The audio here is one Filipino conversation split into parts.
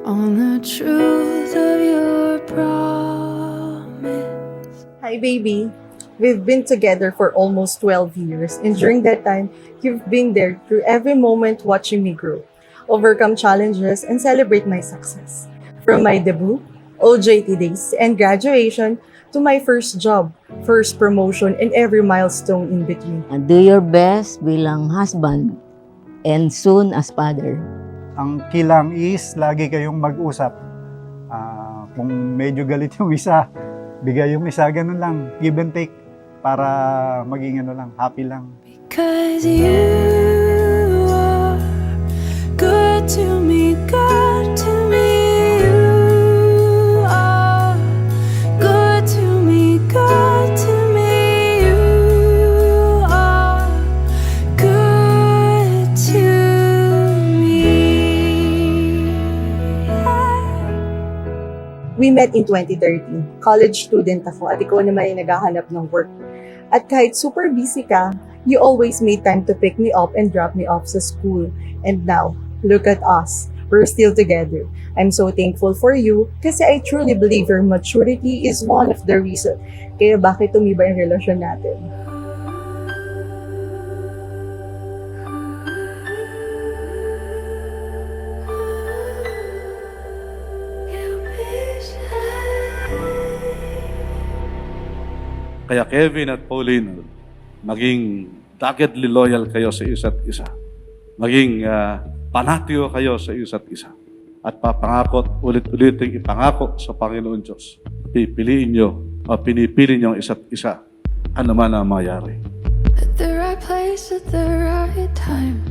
on the truth of your promise. Hi, baby. We've been together for almost 12 years, and during that time, you've been there through every moment watching me grow, overcome challenges, and celebrate my success. From my debut, OJT days, and graduation, to my first job, first promotion, and every milestone in between. And do your best bilang husband and soon as father. Ang key lang is lagi kayong mag-usap. Kung medyo galit yung isa, bigay yung isa, ganun lang, give and take para maging happy lang. Because you are good to me, good to me. You are good to me, good to me. You are good to me. We met in 2013. College student ako at ikaw naman ay naghahanap ng work. At kahit super busy ka, you always made time to pick me up and drop me off sa school. And now, look at us. We're still together. I'm so thankful for you kasi I truly believe your maturity is one of the reasons kaya bakit tumibay ang relasyon natin. Kaya Kevin at Pauline, maging doggedly loyal kayo sa isa't isa. Maging panatyo kayo sa isa't isa. At papangako at ulit-uliting ipangako sa Panginoon Diyos. Pipiliin nyo o pinipili nyo ang isa't isa. Ano man ang mangyari. At the right place at the right time,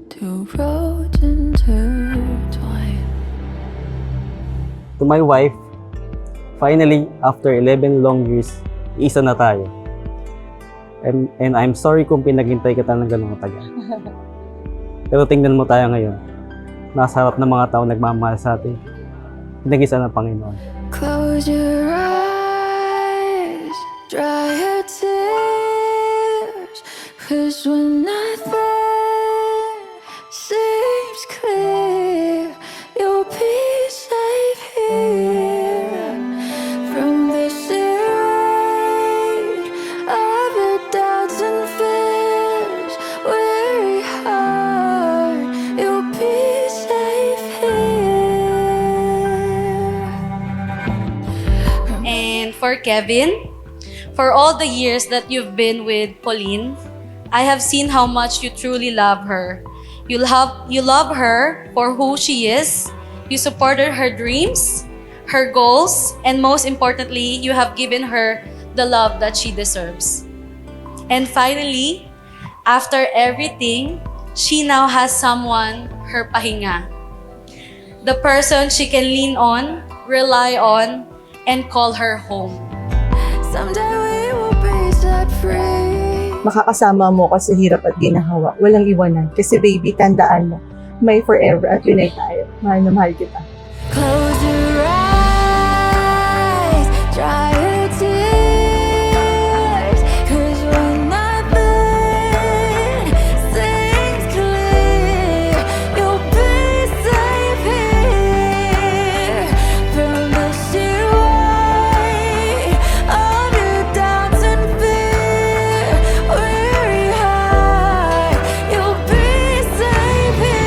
two roads intertwine. To my wife, finally, after 11 long years, isa na tayo. And I'm sorry kung pinaghintay kita ng ganung tagal. Pero tingnan mo tayo ngayon. Nasa harap ng mga tao nagmamahal sa atin. Pinag-isa ng Panginoon. Close your eyes, dry your tears, 'cause when nothing seems clear, you'll be safe here from the rain of your doubts and fears. Weary heart, you'll be safe here. And for Kevin, for all the years that you've been with Pauline, I have seen how much you truly love her. You love her for who she is. You supported her dreams, her goals, and most importantly, you have given her the love that she deserves. And finally, after everything, she now has someone, her pahinga. The person she can lean on, rely on, and call her home. Someday we will be set free. Makakasama mo ka sa hirap at ginhawa. Walang iwanan. Kasi baby, tandaan mo, may forever at yun ay tayo. Mahal na mahal kita. Close your eyes, dry your tears, 'cause when nothing seems clear, you'll be safe here from the sheer weight of your doubts and fear. Weary heart, you'll be safe here.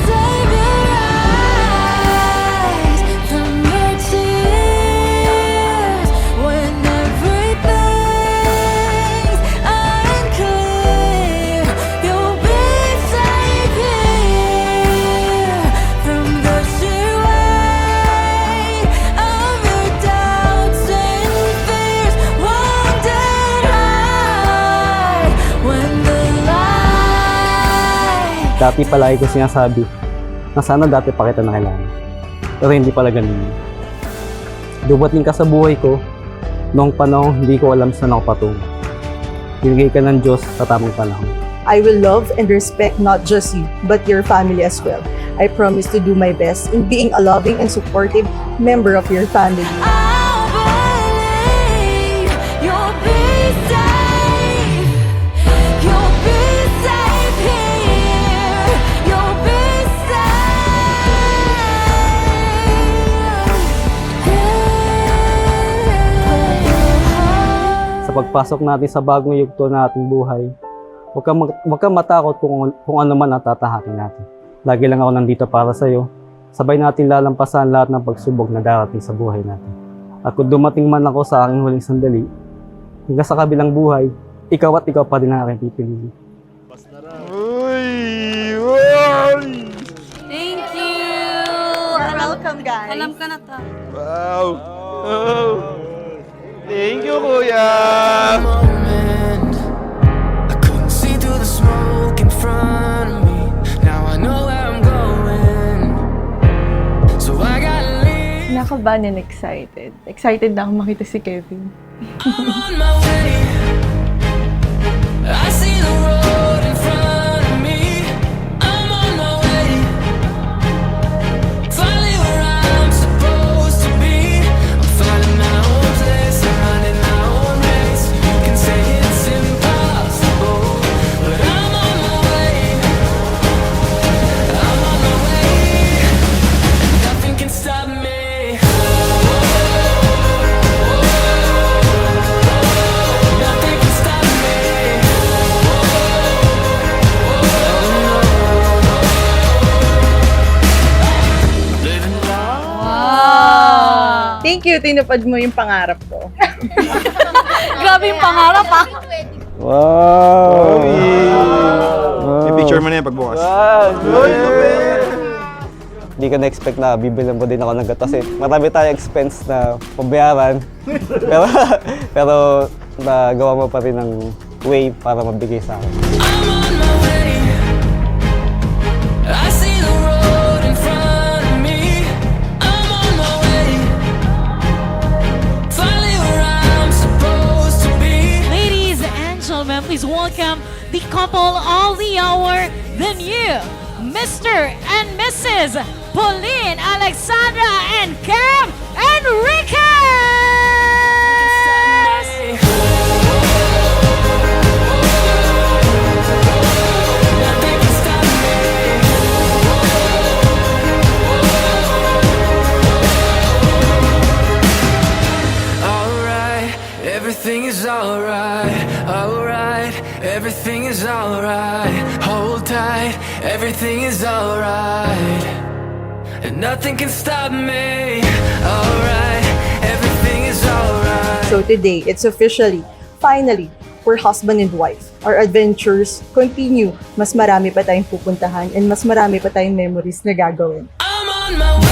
Save your eyes from your tears when everything's unclear. You'll be safe here from the sheer weight of your doubts and fears. Won't it hide when the light? Dati palagi ko sinasabi na sana dati pa kita nakilala. Pero hindi pala ganun yun. Dumating ka sa buhay ko, noong panahon hindi ko alam saan ako patungo. Binigay ka ng Diyos sa tamang panahon. I will love and respect not just you, but your family as well. I promise to do my best in being a loving and supportive member of your family. I believe you'll be safe. You'll be safe here. You'll be safe. Sa pagpasok natin sa bagong yugto na ating buhay, huwag kang matakot kung ano man ang tatahakin natin. Lagi lang ako nandito para sa iyo. Sabay natin lalampasan lahat ng pagsubok na darating sa buhay natin. At kung dumating man ako sa aking huling sandali, hanggang sa kabilang buhay, ikaw at ikaw pa din ang aking pipiliin. Thank you! Welcome, guys. Alam ka na ta. Wow! Oh. Thank you, Kuya! Moment. I couldn't see through the smoke in front of me. Now I know where I'm going. So I gotta leave. Nakabahan and excited. Excited na ako makita si Kevin. I'm on my way. I see the road in front of me. I'm on my way. Finally where I'm supposed to be. I'm finding my own place. I'm running my own race. You can say it's impossible, but I'm on my way. I'm on my way. Nothing can stop me. Nothing can stop me. Living life. Wow! Thank you, tinupad mo yung pangarap ko. Grabe yung pangarap ah! Wow! I-picture mo na yan pagbukas. Hindi ko na-expect na bibilan mo din ako ng gatas eh. Marami tayong expense na pabayaran. pero nagawa mo pa rin ng way para mabigay sa akin. I'm on my way. I see the road in front of me. I'm on my way. Finally where I'm supposed to be. Ladies and gentlemen, please welcome the couple of the hour, the new Mr. and Mrs. Pauline Alexandra and Cam Enriquez! Nothing can stop me. Alright, everything is alright. Alright, everything is alright. Hold tight, everything is alright. And nothing can stop me. Alright, everything is alright. So today, it's officially, finally, we're husband and wife. Our adventures continue. Mas marami pa tayong pupuntahan and mas marami pa tayong memories na gagawin. I'm on my way.